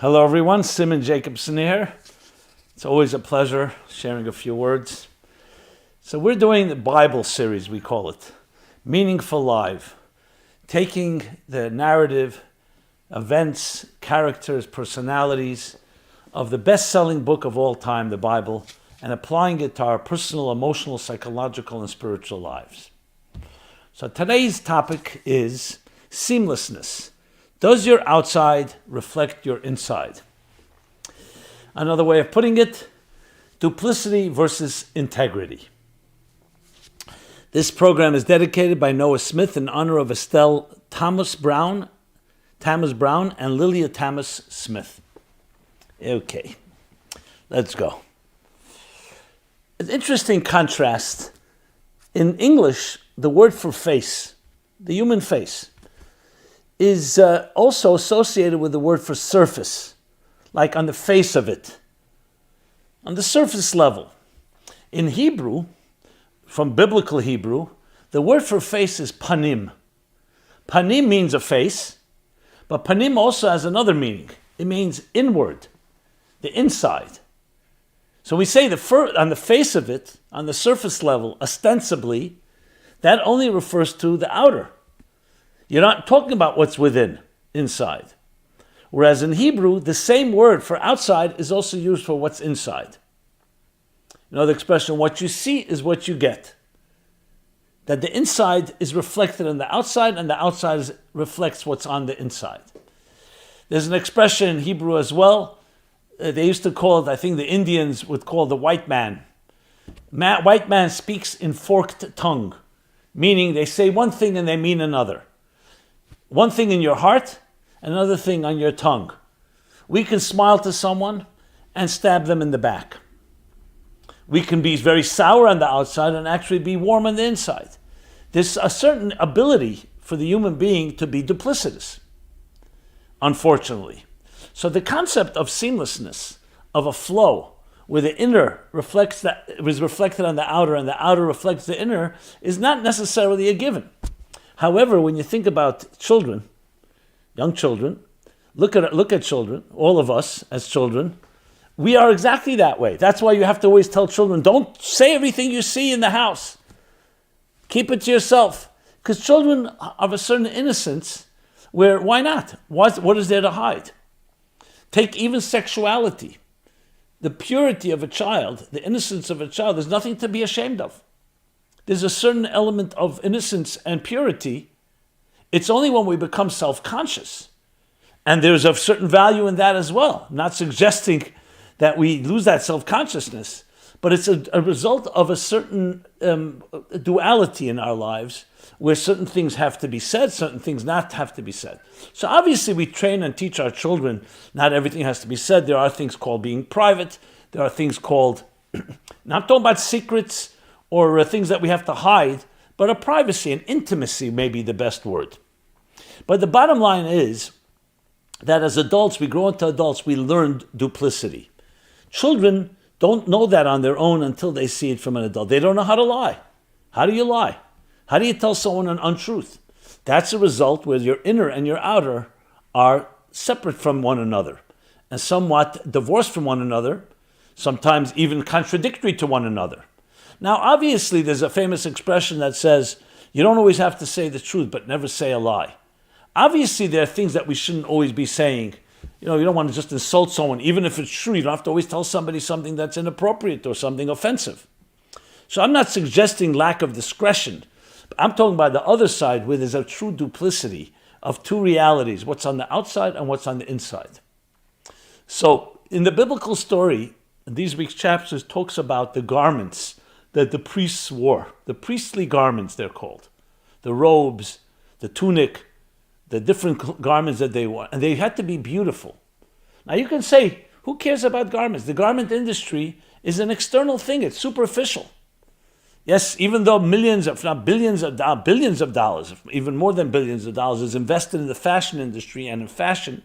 Hello everyone, Simon Jacobson here. It's always a pleasure sharing a few words. So we're doing the Bible series, we call it, Meaningful Life, taking the narrative, events, characters, personalities of the best-selling book of all time, the Bible, and applying it to our personal, emotional, psychological, and spiritual lives. So today's topic is seamlessness. Does your outside reflect your inside? Another way of putting it, duplicity versus integrity. This program is dedicated by Noah Smith in honor of Estelle Thomas Brown, and Lilia Thomas Smith. Okay, let's go. An interesting contrast. In English, the word for face, the human face, is also associated with the word for surface, like on the face of it, on the surface level. In Hebrew, from biblical Hebrew, the word for face is Panim. Panim means a face, but Panim also has another meaning. It means inward, the inside. So we say on the face of it, on the surface level, ostensibly, that only refers to the outer. You're not talking about what's within, inside. Whereas in Hebrew, the same word for outside is also used for what's inside. You know the expression, what you see is what you get. That the inside is reflected in the outside, and the outside reflects what's on the inside. There's an expression in Hebrew as well. They used to call it, I think the Indians would call the white man. White man speaks in forked tongue, meaning they say one thing and they mean another. One thing in your heart, another thing on your tongue. We can smile to someone and stab them in the back. We can be very sour on the outside and actually be warm on the inside. There's a certain ability for the human being to be duplicitous, unfortunately. So the concept of seamlessness, of a flow, where the inner is reflected on the outer and the outer reflects the inner, is not necessarily a given. However, when you think about children, young children, look at children, all of us as children, we are exactly that way. That's why you have to always tell children, don't say everything you see in the house. Keep it to yourself. Because children of a certain innocence, where, why not? What is there to hide? Take even sexuality. The purity of a child, the innocence of a child, there's nothing to be ashamed of. There's a certain element of innocence and purity. It's only when we become self-conscious. And there's a certain value in that as well. I'm not suggesting that we lose that self-consciousness, but it's a result of a certain duality in our lives where certain things have to be said, certain things not have to be said. So obviously we train and teach our children, not everything has to be said. There are things called being private. There are things called, not talking about secrets, or things that we have to hide, but a privacy and intimacy may be the best word. But the bottom line is that as adults, we grow into adults, we learn duplicity. Children don't know that on their own until they see it from an adult. They don't know how to lie. How do you lie? How do you tell someone an untruth? That's a result where your inner and your outer are separate from one another and somewhat divorced from one another, sometimes even contradictory to one another. Now, obviously, there's a famous expression that says, you don't always have to say the truth, but never say a lie. Obviously, there are things that we shouldn't always be saying. You don't want to just insult someone. Even if it's true, you don't have to always tell somebody something that's inappropriate or something offensive. So I'm not suggesting lack of discretion. But I'm talking about the other side where there's a true duplicity of two realities, what's on the outside and what's on the inside. So in the biblical story, these week's chapters talks about the garments that the priests wore, the priestly garments they're called, the robes, the tunic, the different garments that they wore, and they had to be beautiful. Now you can say, who cares about garments? The garment industry is an external thing, it's superficial. Yes, even though millions, if not billions of dollars, even more than billions of dollars is invested in the fashion industry and in fashion,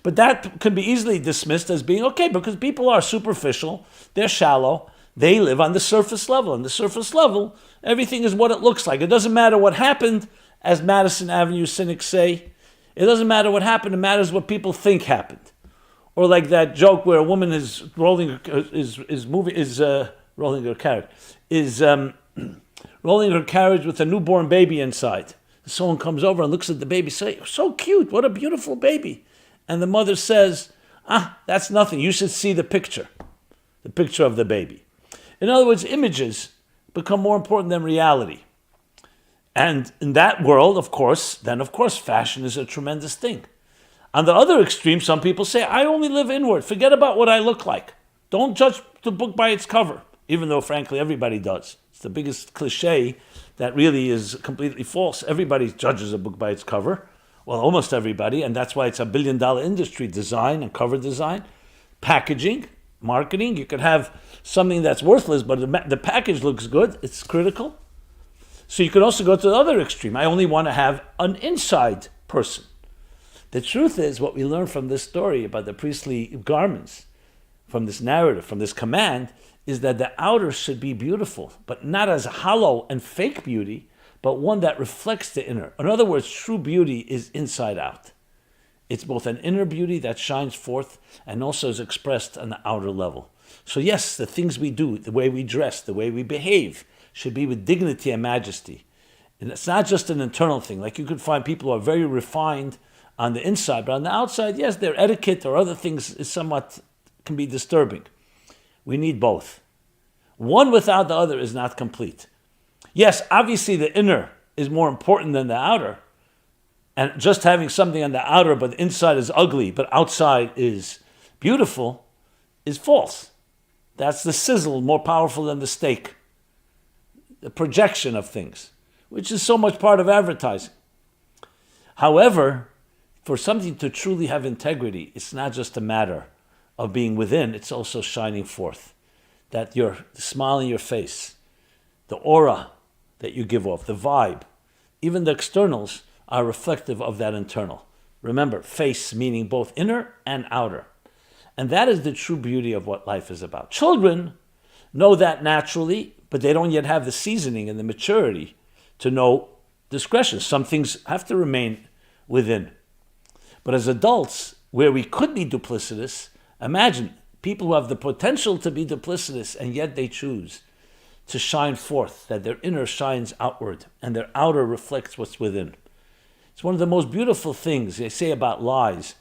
but that can be easily dismissed as being okay because people are superficial, they're shallow, they live on the surface level. On the surface level, everything is what it looks like. It doesn't matter what happened, as Madison Avenue cynics say. It doesn't matter what happened, it matters what people think happened. Or like that joke where a woman is rolling rolling her carriage, rolling her carriage with a newborn baby inside. Someone comes over and looks at the baby, say, "So cute, what a beautiful baby." And the mother says, "That's nothing. You should see the picture of the baby." In other words, images become more important than reality. And in that world, of course, fashion is a tremendous thing. On the other extreme, some people say, "I only live inward. Forget about what I look like. Don't judge the book by its cover," even though, frankly, everybody does. It's the biggest cliche that really is completely false. Everybody judges a book by its cover. Well, almost everybody, and that's why it's a billion-dollar industry, design and cover design, packaging, marketing. You could have something that's worthless, but the package looks good. It's critical. So you could also go to the other extreme. I only want to have an inside person. The truth is, what we learn from this story about the priestly garments, from this narrative, from this command, is that the outer should be beautiful, but not as hollow and fake beauty, but one that reflects the inner. In other words, true beauty is inside out. It's both an inner beauty that shines forth and also is expressed on the outer level. So yes, the things we do, the way we dress, the way we behave, should be with dignity and majesty. And it's not just an internal thing. Like you could find people who are very refined on the inside, but on the outside, yes, their etiquette or other things is somewhat, can be disturbing. We need both. One without the other is not complete. Yes, obviously the inner is more important than the outer, and just having something on the outer but the inside is ugly, but outside is beautiful, is false. That's the sizzle more powerful than the steak. The projection of things, which is so much part of advertising. However, for something to truly have integrity, it's not just a matter of being within, it's also shining forth. That the smile on your face, the aura that you give off, the vibe, even the externals are reflective of that internal. Remember, face meaning both inner and outer. And that is the true beauty of what life is about. Children know that naturally, but they don't yet have the seasoning and the maturity to know discretion. Some things have to remain within. But as adults, where we could be duplicitous, imagine people who have the potential to be duplicitous and yet they choose to shine forth, that their inner shines outward and their outer reflects what's within. It's one of the most beautiful things they say about lies.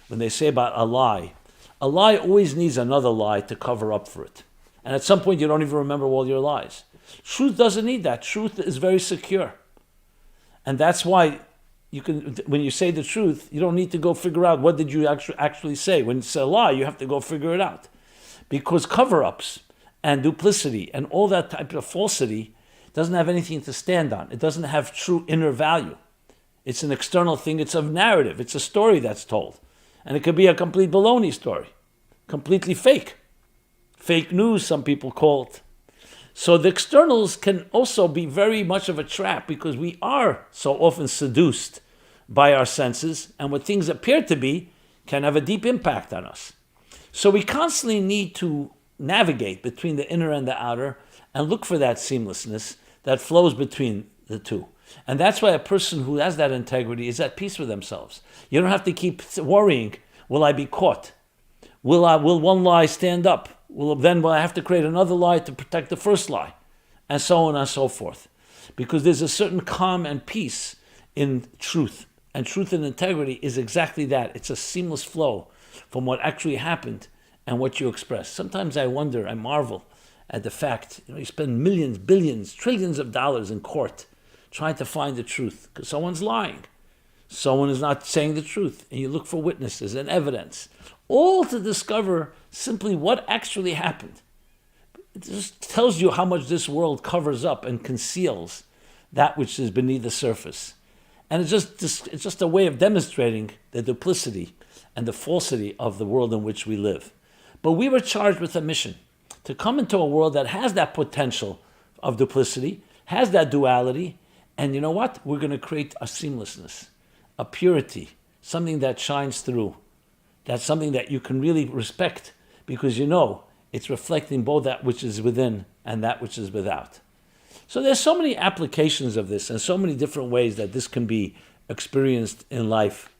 When they say about a lie always needs another lie to cover up for it. And at some point you don't even remember all your lies. Truth doesn't need that. Truth is very secure. And that's why when you say the truth, you don't need to go figure out what did you actually say. When it's a lie, you have to go figure it out. Because cover-ups and duplicity and all that type of falsity doesn't have anything to stand on. It doesn't have true inner value. It's an external thing. It's a narrative. It's a story that's told. And it could be a complete baloney story. Completely fake. Fake news, some people call it. So the externals can also be very much of a trap because we are so often seduced by our senses, and what things appear to be can have a deep impact on us. So we constantly need to navigate between the inner and the outer and look for that seamlessness that flows between the two. And that's why a person who has that integrity is at peace with themselves. You don't have to keep worrying, will I be caught? Will one lie stand up? Will I have to create another lie to protect the first lie? And so on and so forth. Because there's a certain calm and peace in truth. And truth and integrity is exactly that. It's a seamless flow from what actually happened and what you express. Sometimes I wonder, I marvel at the fact, you spend millions, billions, trillions of dollars in court trying to find the truth because someone's lying. Someone is not saying the truth. And you look for witnesses and evidence, all to discover simply what actually happened. It just tells you how much this world covers up and conceals that which is beneath the surface. And it's just a way of demonstrating the duplicity and the falsity of the world in which we live. But we were charged with a mission to come into a world that has that potential of duplicity, has that duality, and you know what? We're going to create a seamlessness, a purity, something that shines through. That's something that you can really respect because you know it's reflecting both that which is within and that which is without. So there's so many applications of this and so many different ways that this can be experienced in life.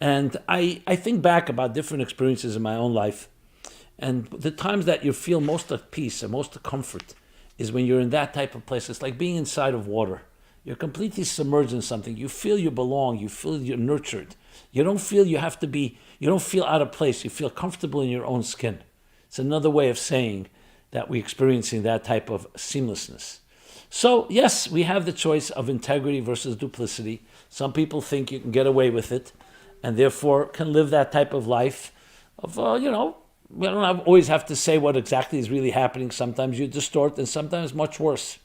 And I think back about different experiences in my own life, and the times that you feel most at peace and most of comfort is when you're in that type of place. It's like being inside of water. You're completely submerged in something. You feel you belong. You feel you're nurtured. You don't feel you have to be, you don't feel out of place. You feel comfortable in your own skin. It's another way of saying that we're experiencing that type of seamlessness. So, yes, we have the choice of integrity versus duplicity. Some people think you can get away with it and therefore can live that type of life of, we don't always have to say what exactly is really happening. Sometimes you distort and sometimes much worse.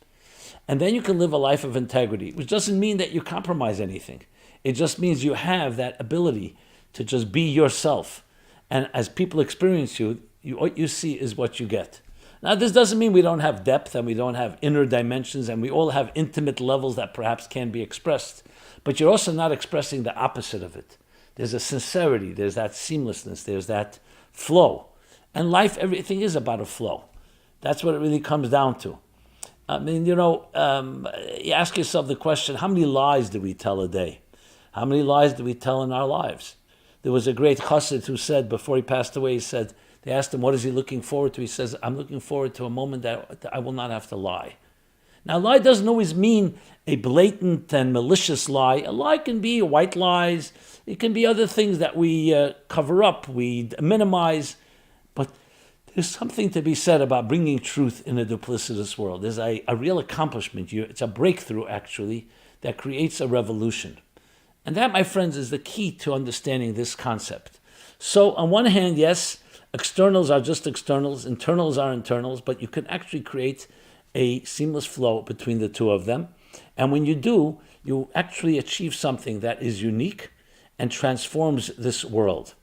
And then you can live a life of integrity, which doesn't mean that you compromise anything. It just means you have that ability to just be yourself. And as people experience you, what you see is what you get. Now, this doesn't mean we don't have depth and we don't have inner dimensions and we all have intimate levels that perhaps can be expressed. But you're also not expressing the opposite of it. There's a sincerity, there's that seamlessness, there's that flow. And life, everything is about a flow. That's what it really comes down to. I mean, you ask yourself the question, how many lies do we tell a day? How many lies do we tell in our lives? There was a great chassid who said, before he passed away, they asked him, what is he looking forward to? He says, I'm looking forward to a moment that I will not have to lie. Now, lie doesn't always mean a blatant and malicious lie. A lie can be white lies. It can be other things that we cover up, we minimize. But there's something to be said about bringing truth in a duplicitous world. There's a real accomplishment. It's a breakthrough, actually, that creates a revolution. And that, my friends, is the key to understanding this concept. So, on one hand, yes, externals are just externals, internals are internals, but you can actually create a seamless flow between the two of them. And when you do, you actually achieve something that is unique and transforms this world.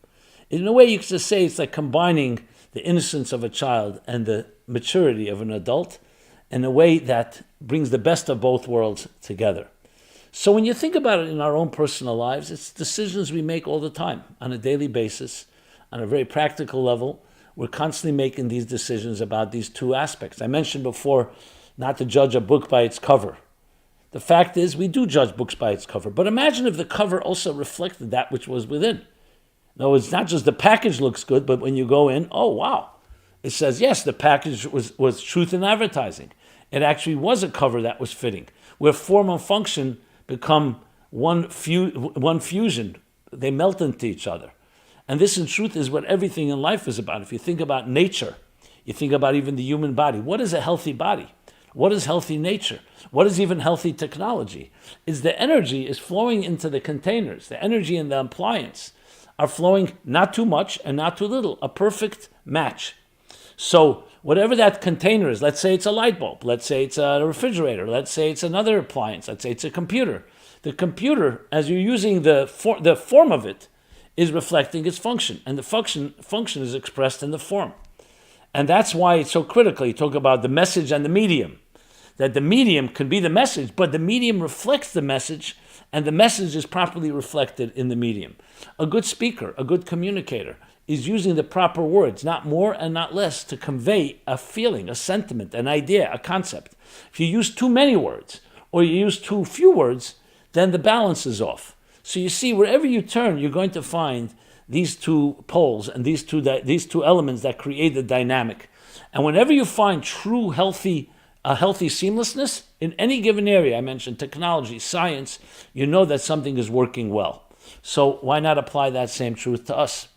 In a way, you could say it's like combining the innocence of a child and the maturity of an adult in a way that brings the best of both worlds together. So when you think about it in our own personal lives, it's decisions we make all the time on a daily basis, on a very practical level. We're constantly making these decisions about these two aspects. I mentioned before not to judge a book by its cover. The fact is, we do judge books by its cover. But imagine if the cover also reflected that which was within. No, it's not just the package looks good, but when you go in, oh, wow. It says, yes, the package was truth in advertising. It actually was a cover that was fitting, where form and function become one fusion. They melt into each other. And this, in truth, is what everything in life is about. If you think about nature, you think about even the human body. What is a healthy body? What is healthy nature? What is even healthy technology? Is the energy is flowing into the containers. The energy and the appliance are flowing not too much and not too little. A perfect match. So whatever that container is, let's say it's a light bulb, let's say it's a refrigerator, let's say it's another appliance, let's say it's a computer. The computer, as you're using the form of it, is reflecting its function, and the function is expressed in the form. And that's why it's so critical. You talk about the message and the medium, that the medium could be the message, but the medium reflects the message, and the message is properly reflected in the medium. A good speaker, a good communicator, is using the proper words, not more and not less, to convey a feeling, a sentiment, an idea, a concept. If you use too many words, or you use too few words, then the balance is off. So you see, wherever you turn, you're going to find these two poles and these two elements that create the dynamic. And whenever you find true healthy seamlessness in any given area, I mentioned technology, science, you know that something is working well. So why not apply that same truth to us?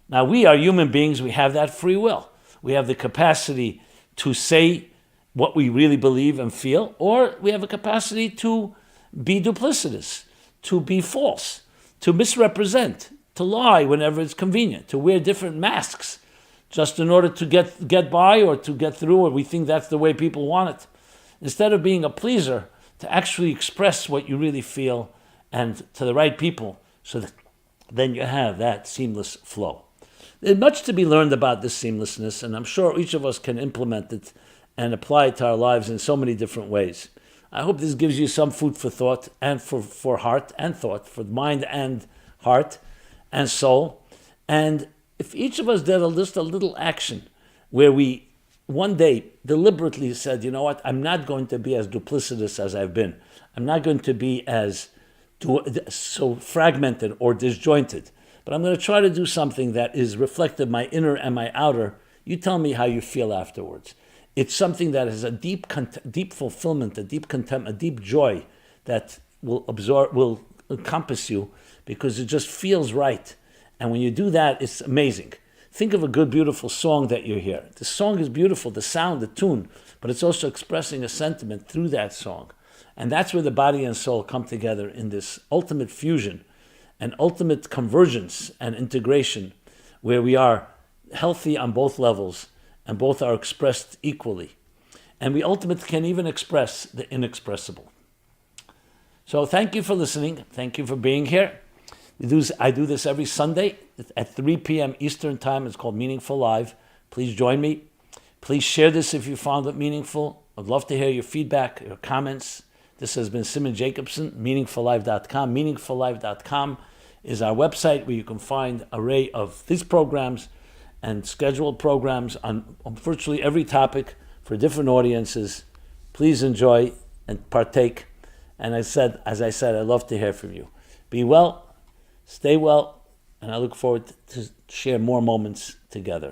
Now, we are human beings. We have that free will. We have the capacity to say what we really believe and feel, or we have a capacity to be duplicitous, to be false, to misrepresent, to lie whenever it's convenient, to wear different masks just in order to get by or to get through, or we think that's the way people want it. Instead of being a pleaser, to actually express what you really feel and to the right people, so that then you have that seamless flow. There's much to be learned about this seamlessness, and I'm sure each of us can implement it and apply it to our lives in so many different ways. I hope this gives you some food for thought and for heart and thought, for mind and heart and soul. And if each of us did just a little action where we one day deliberately said, you know what, I'm not going to be as duplicitous as I've been. I'm not going to be as so fragmented or disjointed. But I'm going to try to do something that is reflective of my inner and my outer. You tell me how you feel afterwards. It's something that has a deep fulfillment, a deep contempt, a deep joy that will encompass you because it just feels right. And when you do that, it's amazing. Think of a good, beautiful song that you hear. The song is beautiful, the sound, the tune, but it's also expressing a sentiment through that song. And that's where the body and soul come together in this ultimate fusion and ultimate convergence and integration, where we are healthy on both levels and both are expressed equally. And we ultimately can even express the inexpressible. So thank you for listening. Thank you for being here. I do this every Sunday at 3 p.m. Eastern Time. It's called Meaningful Live. Please join me. Please share this if you found it meaningful. I'd love to hear your feedback, your comments. This has been Simon Jacobson, meaningfullife.com. Meaningfullife.com is our website where you can find an array of these programs and scheduled programs on virtually every topic for different audiences. Please enjoy and partake. And as I said, I'd love to hear from you. Be well, stay well, and I look forward to share more moments together.